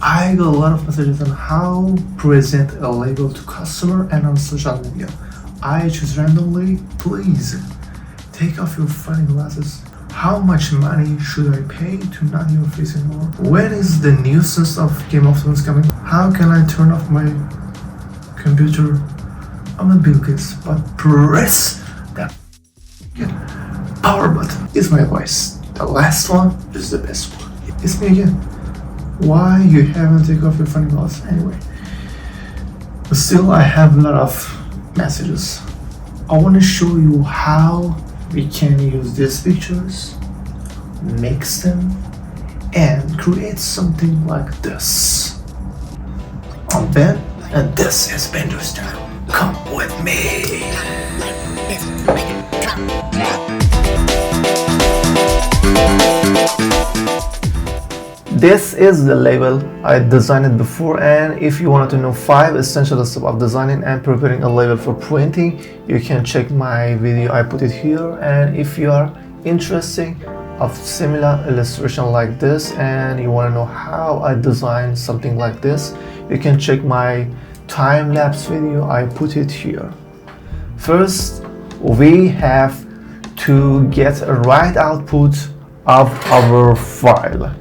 I got a lot of messages on how present a label to customer and on social media. I choose randomly. Please take off your funny glasses. How much money should I pay to not your face anymore? When is the new season of Game of Thrones coming? How can I turn off my computer? I'm a Bill Gates, but press that power button. It's my advice. The last one is the best one. It's me again. Why you haven't taken off your funny glasses anyway? But still, I have a lot of messages. I want to show you how we can use these pictures, mix them, and create something like this. I'm Ben, and this is Bender Style. Come with me. This is the label. I designed it before, and if you wanted to know 5 essential steps of designing and preparing a label for printing, you can check my video. I put it here, and if you are interested of similar illustration like this and you want to know how I designed something like this, you can check my time-lapse video. I put it here. First, we have to get a right output of our file.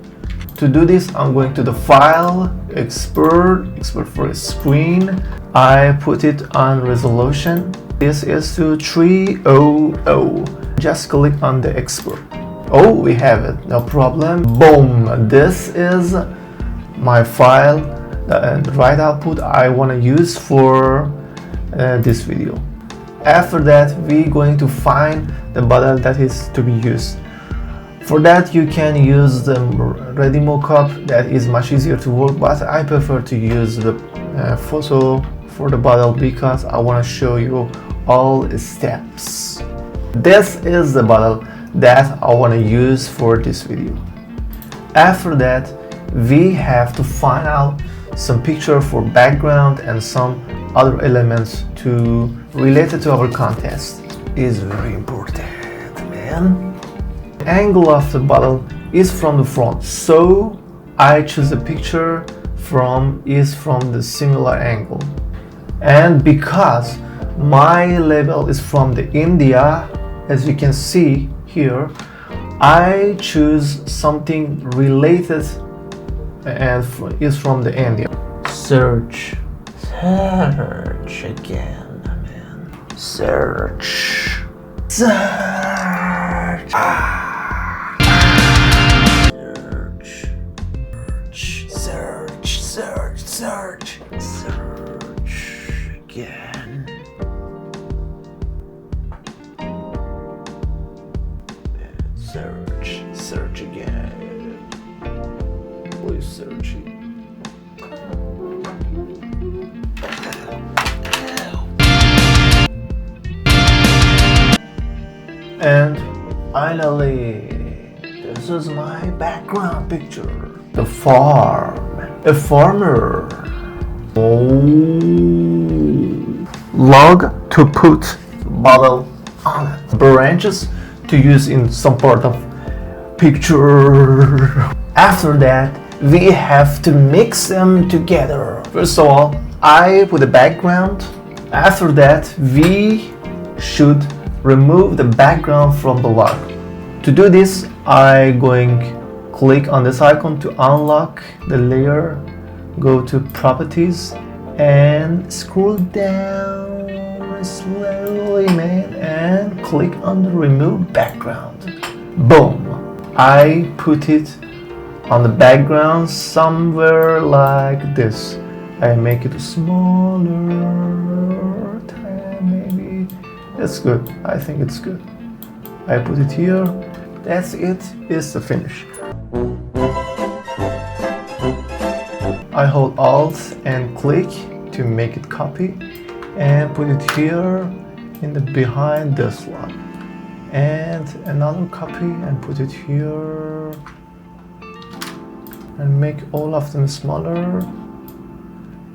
To do this, I'm going to the file, export for screen. I put it on resolution. This is to 300. Just click on the export. Oh, we have it, no problem. Boom, this is my file, the right output I want to use for this video. After that, we're going to find the bottle that is to be used. For that, you can use the ready mockup. That is much easier to work, but I prefer to use the photo for the bottle because I want to show you all steps. This is the bottle that I want to use for this video. After that, we have to find out some picture for background and some other elements to related to our contest. Is very important, man. The angle of the bottle is from the front, so I choose a picture from the similar angle. And because my label is from the India, as you can see here, I choose something related and is from the India. Search again, man. Search. Search again. Search again. Please search it. And finally, this is my background picture. The farm. A farmer. Log to put bottle on it. Branches to use in some part of picture. After that, we have to mix them together. First of all, I put a background. After that, we should remove the background from the log. To do this, I click on this icon to unlock the layer, go to properties and scroll down slowly, man, and click on the remove background. Boom, I put it on the background somewhere like this. I make it smaller, maybe. That's good, I think it's good. I put it here. That's it, is the finish. I hold Alt and click to make it copy and put it here in the behind this one, and another copy and put it here and make all of them smaller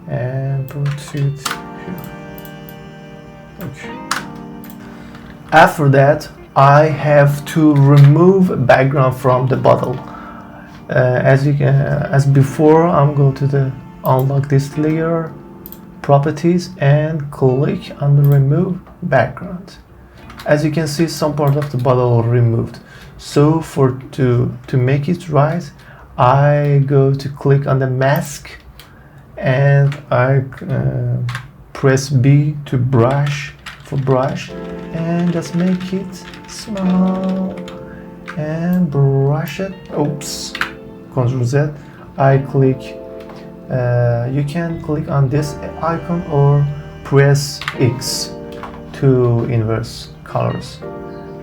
and put it here. Okay. After that, I have to remove background from the bottle. As before, I'm going to the unlock this layer, properties, and click on the remove background. As you can see, some part of the bottle removed. So to make it right, I go to click on the mask, and I press B to brush and just make it small and brush it. Oops, Ctrl Z. I click. You can click on this icon or press X to inverse colors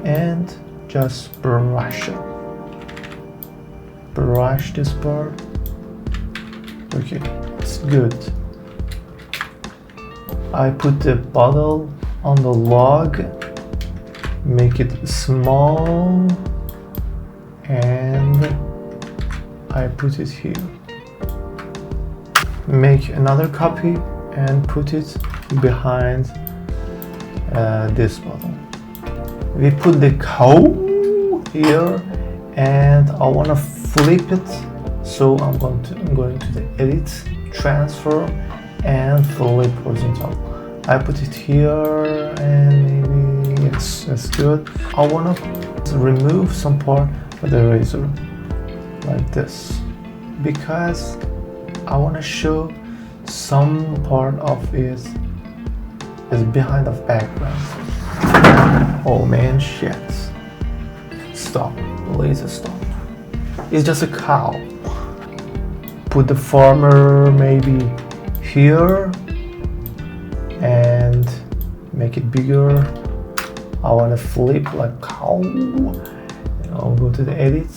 and just brush it. Brush this part. Okay, it's good. I put the bottle on the log, make it small, and I put it here. Make another copy and put it behind this bottle. We put the cow here, and I want to flip it, so I'm going to the edit, transfer, and flip horizontal. I put it here, and maybe yes, that's good. I want to remove some part with the razor like this, because I want to show some part of it is behind the background. Oh man, shit. Stop, please stop. It's just a cow. Put the farmer maybe here and make it bigger. I want to flip like cow. And I'll go to the edit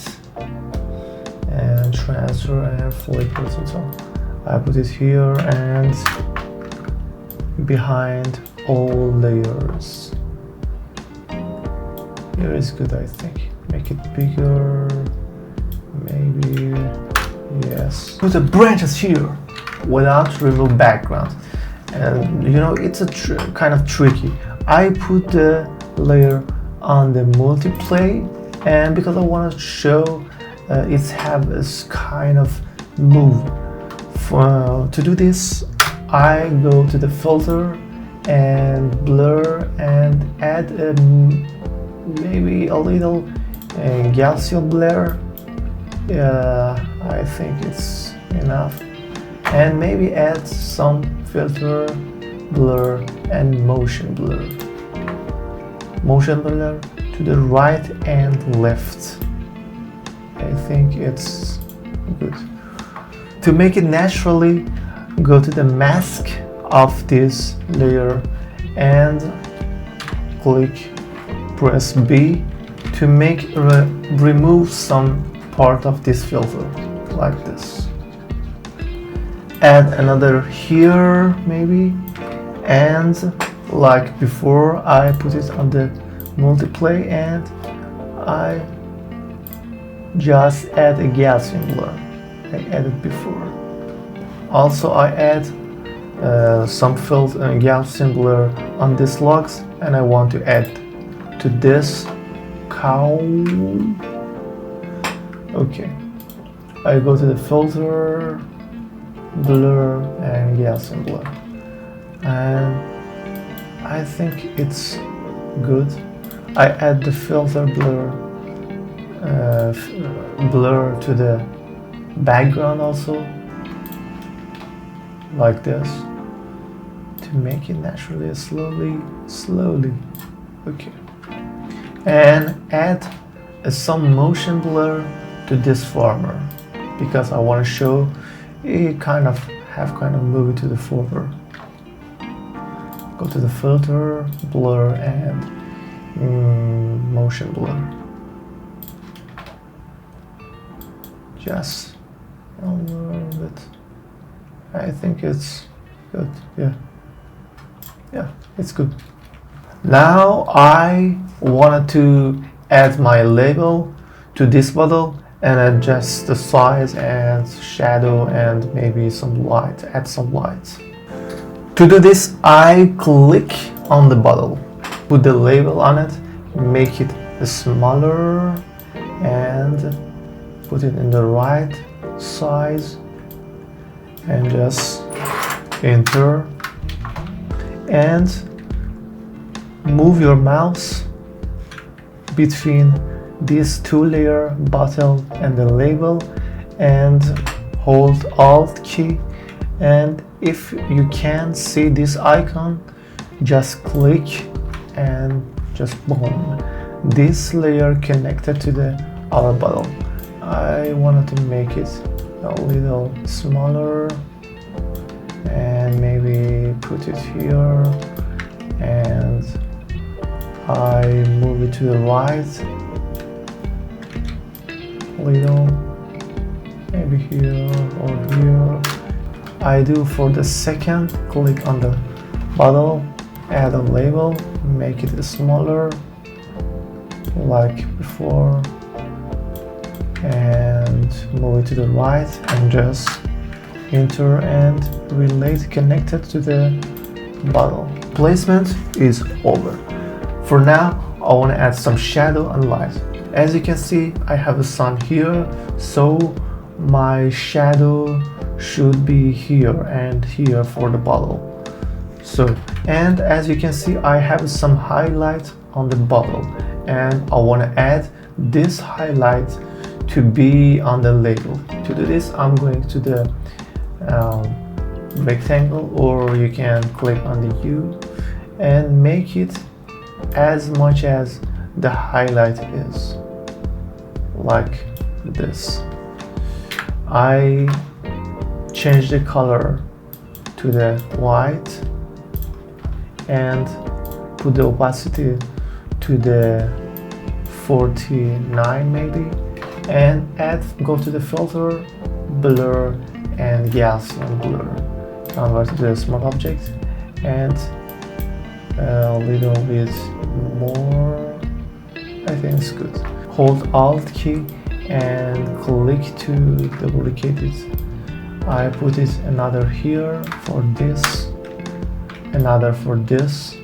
and transfer and flip horizontal. I put it here and behind all layers. Here is good, I think. Make it bigger, maybe, yes. Put the branches here without remove background. And you know, it's a kind of tricky. I put the layer on the multiply, and because I want to show it have this kind of move. To do this, I go to the filter and blur and add maybe a little Gaussian blur. I think it's enough, and maybe add some filter, blur, and motion blur to the right and left. I think it's good. To make it naturally, go to the mask of this layer and press B to make remove some part of this filter like this. Add another here maybe, and like before, I put it on the multiply and I just add a Gaussian blur. I added before. Also, I add some filter Gaussian blur on these logs, and I want to add to this cow. Okay, I go to the filter, blur, and Gaussian blur, and I think it's good. I add the filter blur to the background also, like this, to make it naturally, slowly. Okay, and add some motion blur to this farmer, because I want to show it kind of move to the forward. Go to the filter, blur, and motion blur. Just a little bit. I think it's good. Yeah, it's good. Now I wanted to add my label to this bottle and adjust the size and shadow and maybe some light, add some light. To do this, I click on the bottle, put the label on it, make it smaller and put it in the right size and just enter, and move your mouse between these two layer bottle and the label and hold Alt key, and if you can't see this icon, just click and just boom, this layer connected to the our bottle. I wanted to make it a little smaller and maybe put it here, and I move it to the right little, maybe here or here. I do for the second, click on the bottle, add a label, make it smaller like before, and move it to the right and just enter and relate connected to the bottle. Placement is over. For now, I want to add some shadow and light. As you can see, I have a sun here, so my shadow should be here and here for the bottle. So, and as you can see, I have some highlight on the bottle, and I want to add this highlight to be on the label. To do this, I'm going to the rectangle, or you can click on the U and make it as much as the highlight is, like this. I change the color to the white and put the opacity to the 49 maybe, and go to the filter, blur and Gaussian blur, convert to the smart object, and a little bit more, I think it's good. Hold Alt key and click to duplicate it. I put it another here for this, another for this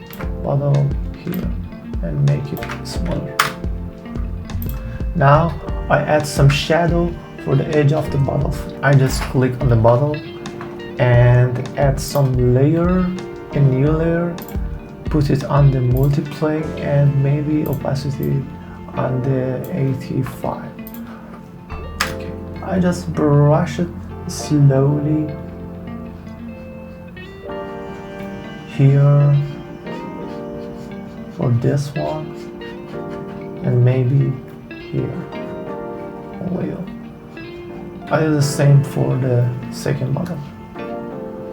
bottle here, and make it smaller. Now I add some shadow for the edge of the bottle. I just click on the bottle and add some layer, a new layer, put it on the multiply and maybe opacity on the 85. Okay. I just brush it slowly here for this one, and maybe here a little. I do the same for the second bottle.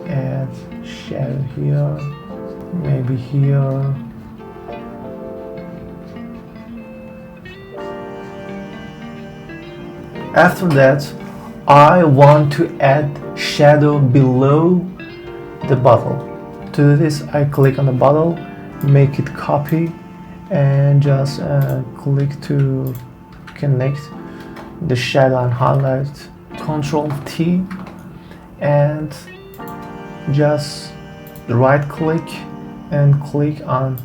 Add shadow here, maybe here. After that, I want to add shadow below the bottle. To do this, I click on the bottle, make it copy, and just click to connect the shadow and highlight. Control T, and just right click and click on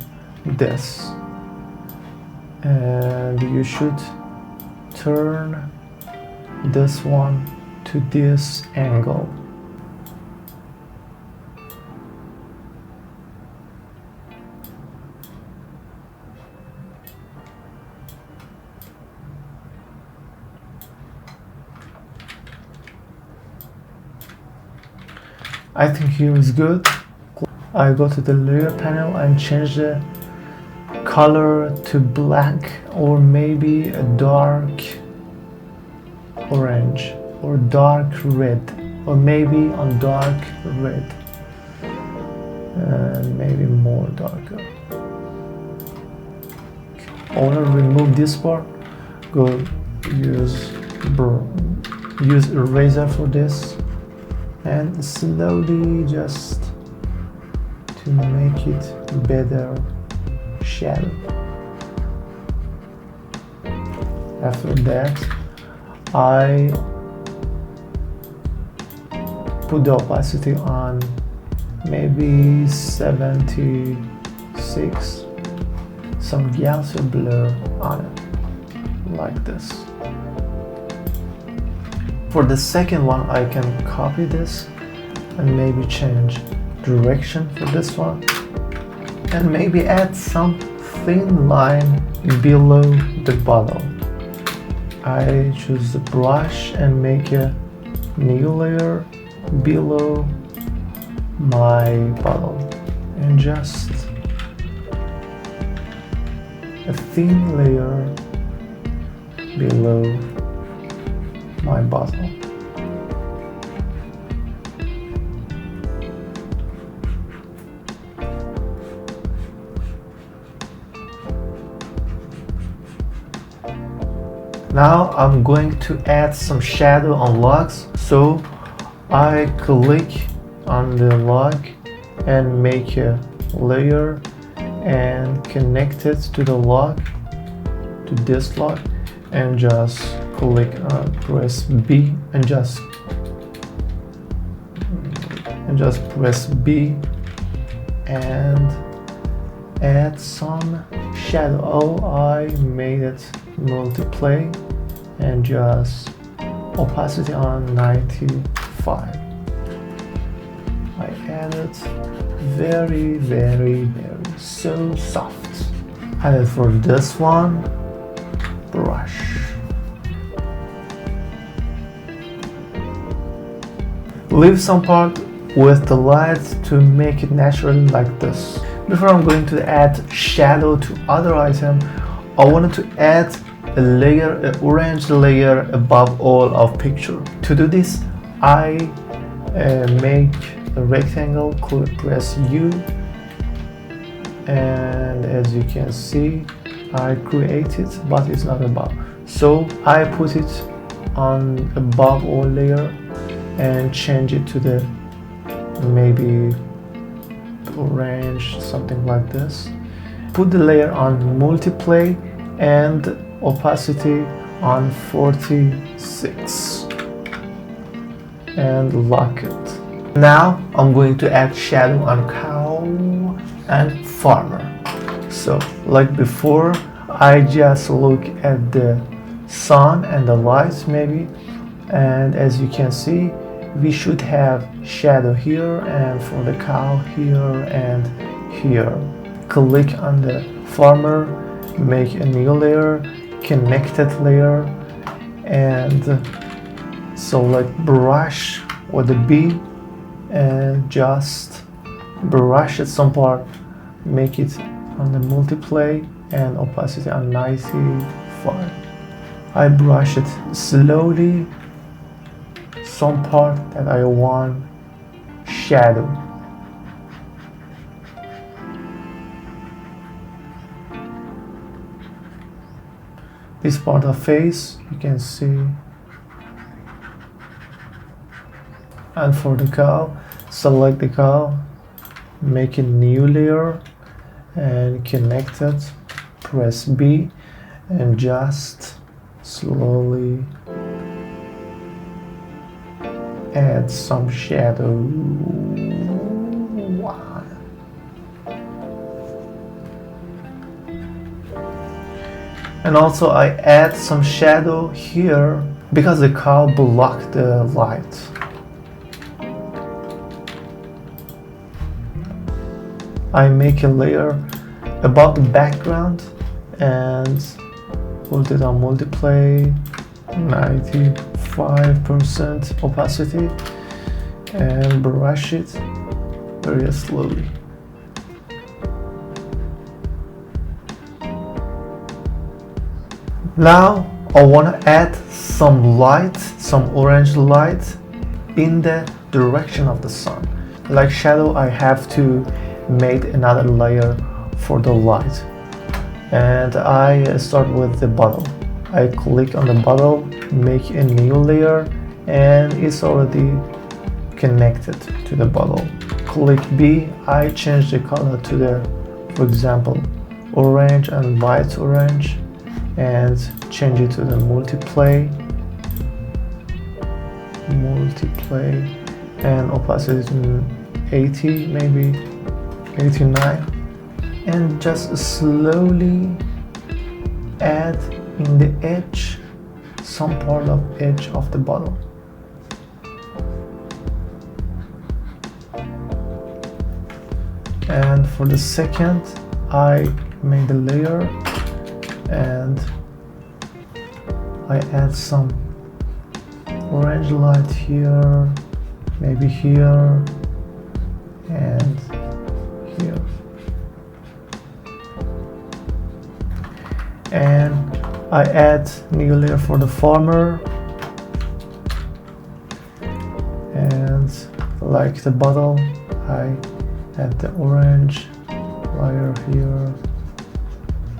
this, and you should turn this one to this angle. I think here is good. I go to the layer panel and change the color to black, or maybe a dark orange or dark red, or maybe on dark red, and maybe more darker. I want to remove this part. Go use eraser for this, and slowly just to make it better shadow. After that, I put the opacity on maybe 76, some Gaussian blur on it, like this. For the second one, I can copy this and maybe change direction for this one, and maybe add some thin line below the bottle. I choose the brush and make a new layer below my bottle, and just a thin layer below my bottle. Now I'm going to add some shadow on logs, so I click on the log and make a layer and connect it to the log, to this log, and just click on press B and just press B and add some shadow. Oh, I made it multiply and just opacity on 95. I added very so soft. And for this one, brush. Leave some part with the light to make it natural like this. Before I'm going to add shadow to other item, I wanted to add a layer, an orange layer above all of picture. To do this, I make a rectangle, press U, and as you can see, I create it, but it's not above. So I put it on above all layer and change it to the maybe orange, something like this. Put the layer on multiply and opacity on 46 and lock it. Now I'm going to add shadow on cow and farmer. So like before, I just look at the sun and the lights maybe, and as you can see, we should have shadow here and for the cow here and here. Click on the farmer, make a new layer, connected layer, and select brush with the B and just brush it some part, make it on the multiply and opacity on 95. I brush it slowly, some part that I want shadow. This part of face you can see. And for the cow, select the cow, make a new layer and connect it, press B and just slowly add some shadow. Wow. And also I add some shadow here because the cow blocked the light. I make a layer above the background and put it on multiply, 95% opacity, and brush it very slowly. Now I want to add some light, some orange light in the direction of the sun. Like shadow, I have to make another layer for the light, and I start with the bottle. I click on the bottle, make a new layer, and it's already connected to the bottle. Click B, I change the color to the, for example, orange and light orange, and change it to the multiply and opacity to 80, maybe 89, and just slowly add in the edge, some part of edge of the bottle. And for the second, I made a layer and I add some orange light here, maybe here and here. And I add new layer for the farmer, and like the bottle, I add the orange layer here,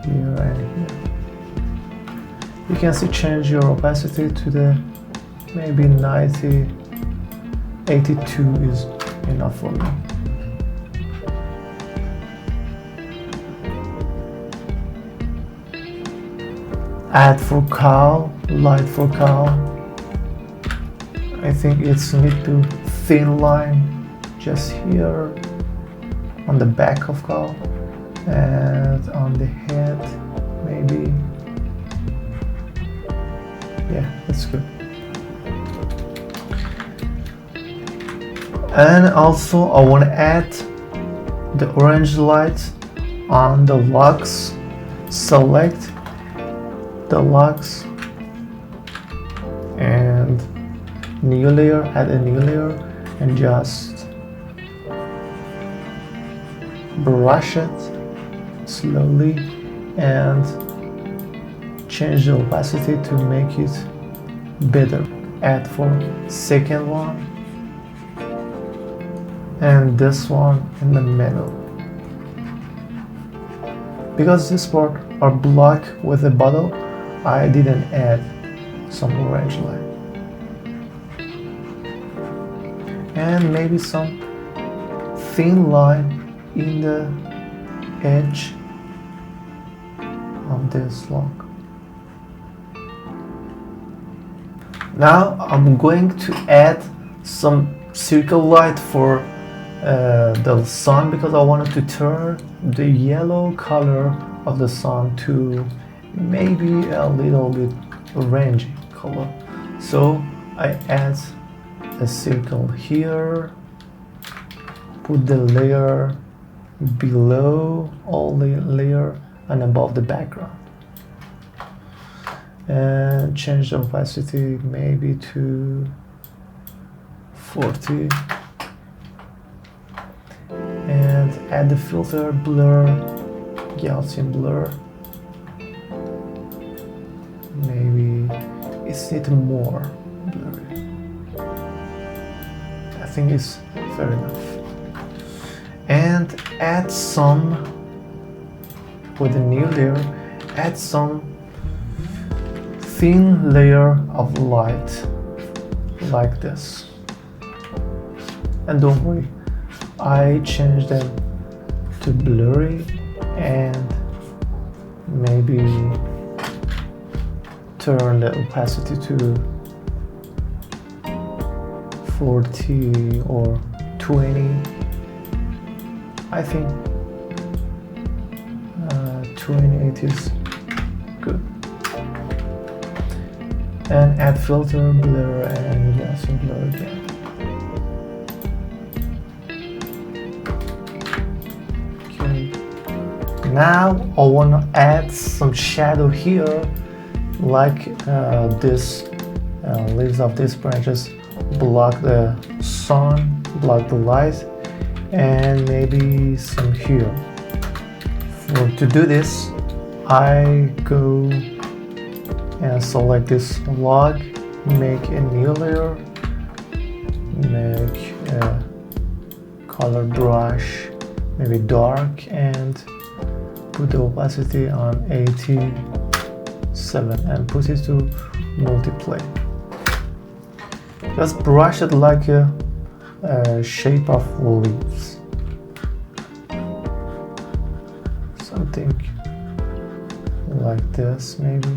here and here. You can see change your opacity to the maybe 90, 82 is enough for me. Add for cow, light for cow. I think it's need to thin line just here on the back of cow and on the head maybe. Yeah, that's good. And also I want to add the orange light on the locks. Select the locks and new layer, add a new layer and just brush it slowly and change the opacity to make it better. Add for second one and this one in the middle. Because this part are black with the bottle, I didn't add some orange light. And maybe some thin line in the edge of this lock. Now I'm going to add some circle light for the sun, because I wanted to turn the yellow color of the sun to maybe a little bit orangey color. So I add a circle here, put the layer below all the layer and above the background, and change the opacity maybe to 40 and add the filter blur, Gaussian blur. Maybe it's need more blurry. I think it's fair enough. And add some, with a new layer, add some thin layer of light like this. And don't worry, I changed them to blurry and maybe turn the opacity to 40 or 20. I think 28 is good. And add filter, blur and Gaussian blur again. Okay. Now I want to add some shadow here, like this leaves of these branches block the sun, block the light, and maybe some here. To do this, I go and select this log, make a new layer, make a color brush, maybe dark, and put the opacity on 87 and put it to multiply. Just brush it like a shape of leaves. Something like this maybe.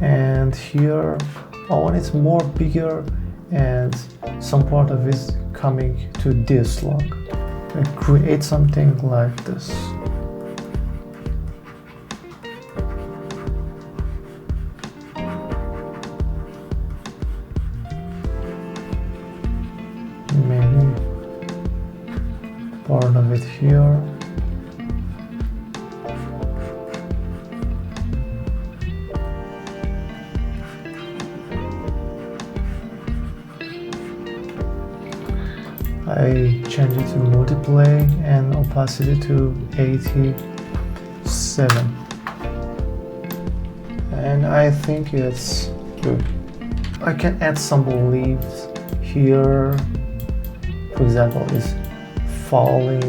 And here I want it more bigger and some part of it coming to this log. And create something like this. part of it here. I change it to multiply and opacity to 87. And I think it's good. I can add some leaves here. For example, it's falling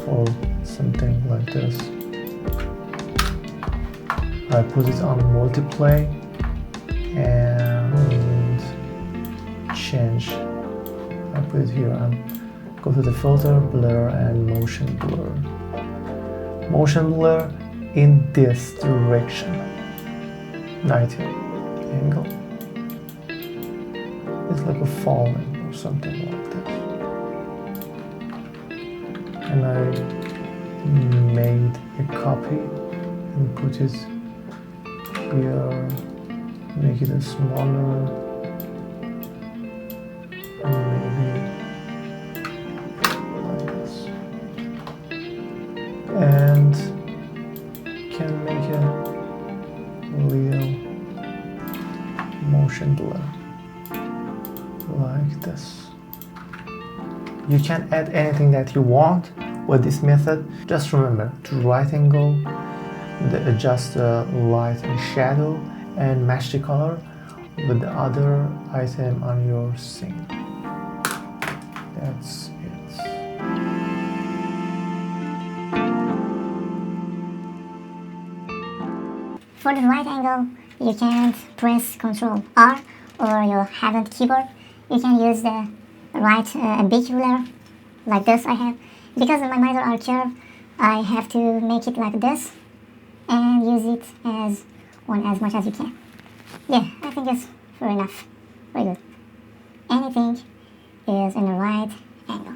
or something like this. I put it on multiply and change. I put it here and go to the filter, blur and motion blur. Motion blur in this direction. 90 angle. It's like a falling or something like this. And I made a copy and put it here, make it a smaller, maybe like this, and can make a little motion blur like this. You can add anything that you want with this method. Just remember to right angle, adjust the light and shadow, and match the color with the other item on your scene. That's it. For the right angle, you can press Ctrl R or your hand keyboard. You can use the right big ruler like this I have. Because my monitors are curved, I have to make it like this and use it as much as you can. Yeah, I think it's fair enough. Very good. Anything is in the right angle.